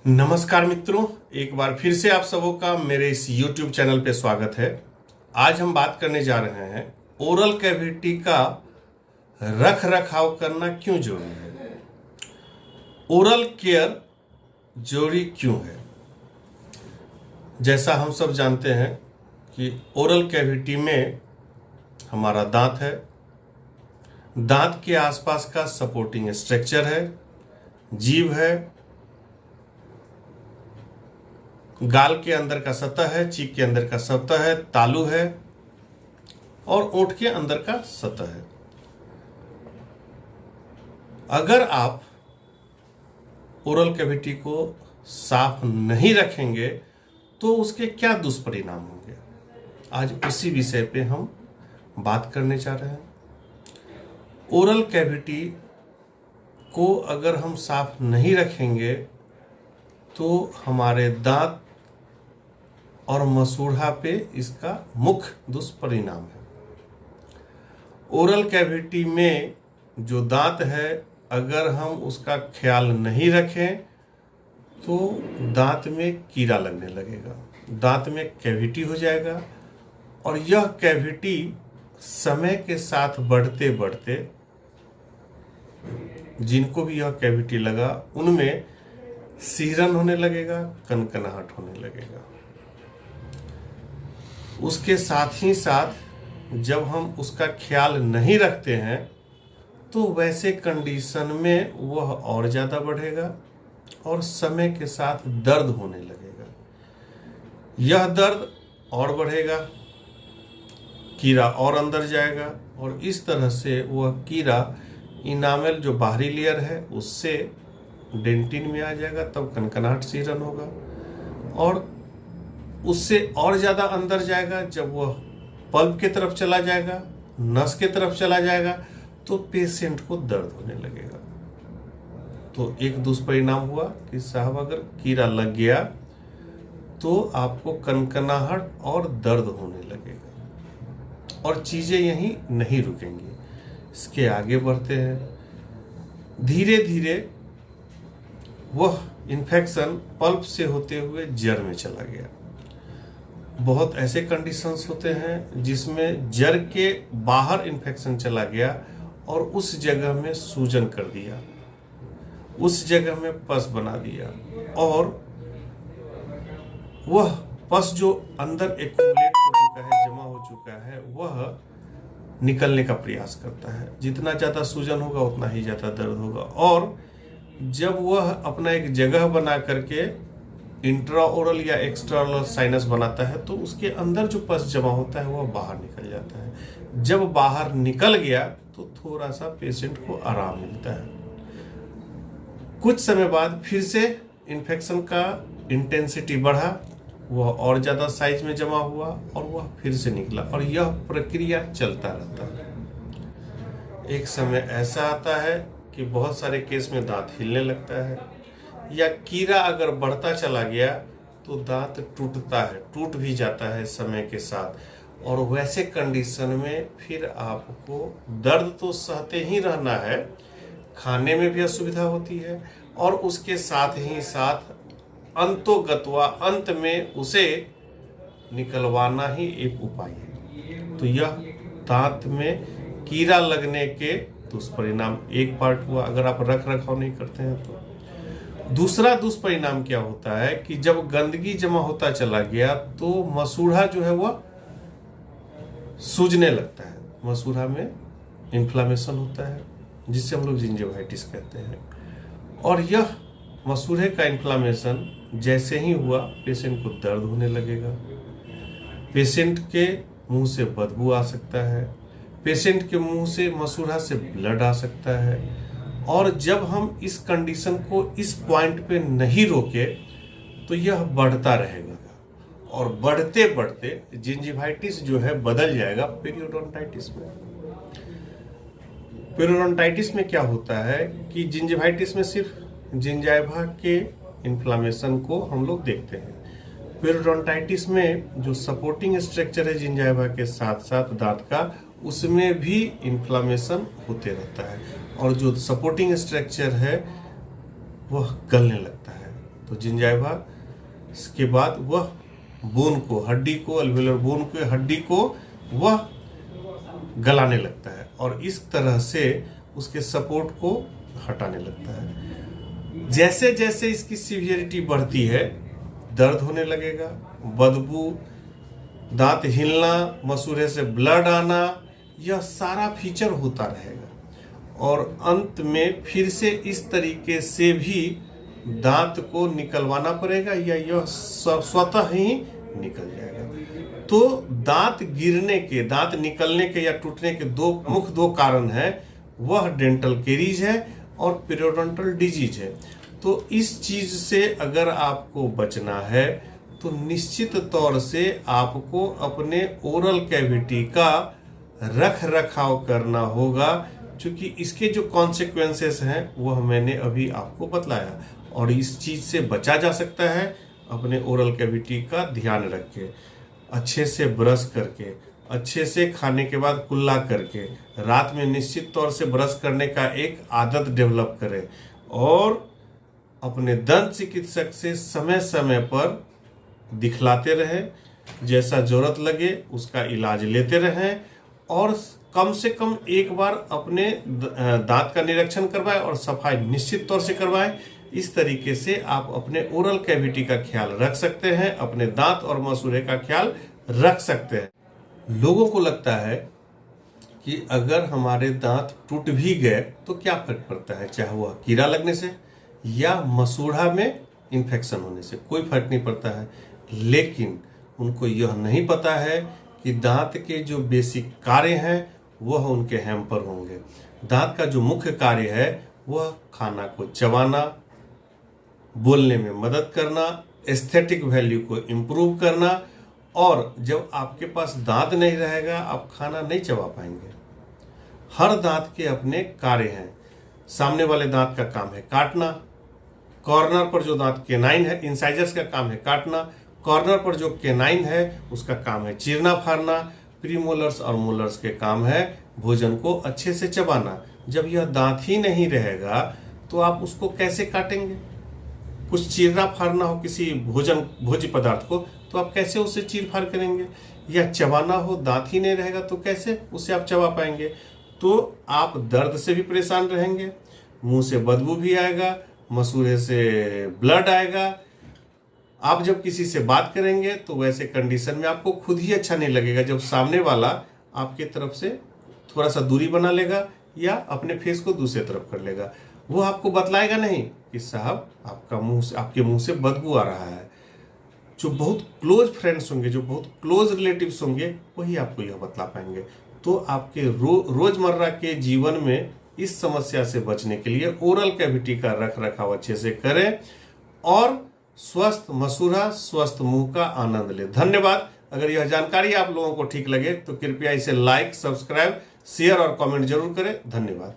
नमस्कार मित्रों, एक बार फिर से आप सबों का मेरे इस YouTube चैनल पे स्वागत है। आज हम बात करने जा रहे हैं ओरल कैविटी का रख रखाव करना क्यों जरूरी है। ओरल केयर जरूरी क्यों है। जैसा हम सब जानते हैं कि ओरल कैविटी में हमारा दांत है, दांत के आसपास का सपोर्टिंग स्ट्रक्चर है, जीभ है, गाल के अंदर का सतह है, चीक के अंदर का सतह है, तालू है और ओंठ के अंदर का सतह है। अगर आप ओरल कैविटी को साफ नहीं रखेंगे तो उसके क्या दुष्परिणाम होंगे, आज उसी विषय पे हम बात करने जा रहे हैं। ओरल कैविटी को अगर हम साफ नहीं रखेंगे तो हमारे दांत और मसूढ़ा पे इसका मुख्य दुष्परिणाम है। ओरल कैविटी में जो दांत है, अगर हम उसका ख्याल नहीं रखें तो दांत में कीड़ा लगने लगेगा, दांत में कैविटी हो जाएगा और यह कैविटी समय के साथ बढ़ते बढ़ते जिनको भी यह कैविटी लगा उनमें सीरन होने लगेगा, कनकनाहट होने लगेगा। उसके साथ ही साथ जब हम उसका ख्याल नहीं रखते हैं तो वैसे कंडीशन में वह और ज़्यादा बढ़ेगा और समय के साथ दर्द होने लगेगा। यह दर्द और बढ़ेगा, कीड़ा और अंदर जाएगा और इस तरह से वह कीड़ा इनामेल जो बाहरी लेयर है उससे डेंटिन में आ जाएगा, तब कनकनाहट सीरन होगा और उससे और ज़्यादा अंदर जाएगा। जब वह पल्प के तरफ चला जाएगा, नस के तरफ चला जाएगा तो पेशेंट को दर्द होने लगेगा। तो एक दुष्परिणाम हुआ कि साहब अगर कीड़ा लग गया तो आपको कनकनाहट और दर्द होने लगेगा और चीज़ें यहीं नहीं रुकेंगी। इसके आगे बढ़ते हैं, धीरे धीरे वह इन्फेक्शन पल्प से होते हुए जड़ में चला गया। बहुत ऐसे कंडीशंस होते हैं जिसमें जड़ के बाहर इन्फेक्शन चला गया और उस जगह में सूजन कर दिया, उस जगह में पस बना दिया और वह पस जो अंदर एक्यूमुलेट हो चुका है, जमा हो चुका है, वह निकलने का प्रयास करता है। जितना ज़्यादा सूजन होगा उतना ही ज़्यादा दर्द होगा और जब वह अपना एक जगह बना करके इंट्राओरल या एक्सट्राओरल साइनस बनाता है तो उसके अंदर जो पस जमा होता है वह बाहर निकल जाता है। जब बाहर निकल गया तो थोड़ा सा पेशेंट को आराम मिलता है। कुछ समय बाद फिर से इन्फेक्शन का इंटेंसिटी बढ़ा, वह और ज़्यादा साइज में जमा हुआ और वह फिर से निकला और यह प्रक्रिया चलता रहता है। एक समय ऐसा आता है कि बहुत सारे केस में दांत हिलने लगता है या कीड़ा अगर बढ़ता चला गया तो दांत टूटता है, टूट भी जाता है समय के साथ और वैसे कंडीशन में फिर आपको दर्द तो सहते ही रहना है, खाने में भी असुविधा होती है और उसके साथ ही साथ अंतोगत्वा अंत में उसे निकलवाना ही एक उपाय है। तो यह दांत में कीड़ा लगने के दुष्परिणाम एक पार्ट हुआ, अगर आप रख रखाव नहीं करते हैं तो। दूसरा दुष्परिणाम क्या होता है कि जब गंदगी जमा होता चला गया तो मसूढ़ा जो है वह सूजने लगता है, मसूढ़ा में इन्फ्लामेशन होता है जिससे हम लोग जिंजिवाइटिस कहते हैं और यह मसूढ़े का इन्फ्लामेशन जैसे ही हुआ पेशेंट को दर्द होने लगेगा, पेशेंट के मुंह से बदबू आ सकता है, पेशेंट के मुंह से मसूढ़ा से ब्लड आ सकता है और जब हम इस कंडीशन को इस पॉइंट पे नहीं रोके तो यह बढ़ता रहेगा और बढ़ते बढ़ते जिंजिवाइटिस जो है बदल जाएगा पेरियोडोंटाइटिस में। पेरियोडोंटाइटिस में क्या होता है कि जिंजिवाइटिस में सिर्फ जिंजाइवा के इन्फ्लामेशन को हम लोग देखते हैं। पेरियोडोंटाइटिस में जो सपोर्टिंग स्ट्रक्चर है जिंजाइवा के साथ साथ दांत का, उसमें भी इन्फ्लामेशन होते रहता है और जो सपोर्टिंग स्ट्रक्चर है वह गलने लगता है तो जिंजाइवा के बाद वह बोन को, हड्डी को, अल्वेलर बोन के हड्डी को वह गलाने लगता है और इस तरह से उसके सपोर्ट को हटाने लगता है। जैसे जैसे इसकी सीवियरिटी बढ़ती है, दर्द होने लगेगा, बदबू, दांत हिलना, मसूड़े से ब्लड आना, यह सारा फीचर होता रहेगा और अंत में फिर से इस तरीके से भी दांत को निकलवाना पड़ेगा या यह स्वतः ही निकल जाएगा। तो दांत गिरने के, दांत निकलने के या टूटने के दो कारण हैं, वह डेंटल केरीज है और पेरियोडोंटल डिजीज है। तो इस चीज से अगर आपको बचना है तो निश्चित तौर से आपको अपने ओरल कैविटी का रख रखाव करना होगा, क्योंकि इसके जो कॉन्सिक्वेंसेस हैं वह मैंने अभी आपको बतलाया और इस चीज से बचा जा सकता है अपने ओरल कैविटी का ध्यान रख के, अच्छे से ब्रश करके, अच्छे से खाने के बाद कुल्ला करके, रात में निश्चित तौर से ब्रश करने का एक आदत डेवलप करें और अपने दंत चिकित्सक से समय समय पर दिखलाते रहें, जैसा जरूरत लगे उसका इलाज लेते रहें और कम से कम एक बार अपने दांत का निरीक्षण करवाएं और सफाई निश्चित तौर से करवाएं। इस तरीके से आप अपने ओरल कैविटी का ख्याल रख सकते हैं, अपने दांत और मसूड़े का ख्याल रख सकते हैं। लोगों को लगता है कि अगर हमारे दांत टूट भी गए तो क्या फर्क पड़ता है, चाहे वह कीड़ा लगने से या मसूड़ा में इन्फेक्शन होने से, कोई फर्क नहीं पड़ता है। लेकिन उनको यह नहीं पता है कि दांत के जो बेसिक कार्य हैं वह उनके हैम्पर होंगे। दांत का जो मुख्य कार्य है वह खाना को चबाना, बोलने में मदद करना, एस्थेटिक वैल्यू को इम्प्रूव करना, और जब आपके पास दांत नहीं रहेगा आप खाना नहीं चबा पाएंगे। हर दांत के अपने कार्य हैं। सामने वाले दांत का काम है काटना, कॉर्नर पर जो दांत केनाइन है, इंसाइजर्स का काम है काटना, कॉर्नर पर जो केनाइन है उसका काम है चीरना फाड़ना, प्रीमोलर्स और मोलर्स के काम है भोजन को अच्छे से चबाना। जब यह दांत ही नहीं रहेगा तो आप उसको कैसे काटेंगे? कुछ चीरना फाड़ना हो किसी भोज्य पदार्थ को तो आप कैसे उसे चीर फाड़ करेंगे? या चबाना हो, दांत ही नहीं रहेगा तो कैसे उसे आप चबा पाएंगे? तो आप दर्द से भी परेशान रहेंगे, मुंह से बदबू भी आएगा, मसूड़े से ब्लड आएगा। आप जब किसी से बात करेंगे तो वैसे कंडीशन में आपको खुद ही अच्छा नहीं लगेगा जब सामने वाला आपके तरफ से थोड़ा सा दूरी बना लेगा या अपने फेस को दूसरी तरफ कर लेगा। वो आपको बतलाएगा नहीं कि साहब आपके मुंह से बदबू आ रहा है। जो बहुत क्लोज फ्रेंड्स होंगे, जो बहुत क्लोज रिलेटिव्स होंगे, वही आपको यह बतला पाएंगे। तो आपके रोजमर्रा के जीवन में इस समस्या से बचने के लिए ओरल कैविटी का रख रखाव अच्छे से करें और स्वस्थ मसूड़ा, स्वस्थ मुंह का आनंद लें। धन्यवाद। अगर यह जानकारी आप लोगों को ठीक लगे तो कृपया इसे लाइक, सब्सक्राइब, शेयर और कमेंट जरूर करें। धन्यवाद।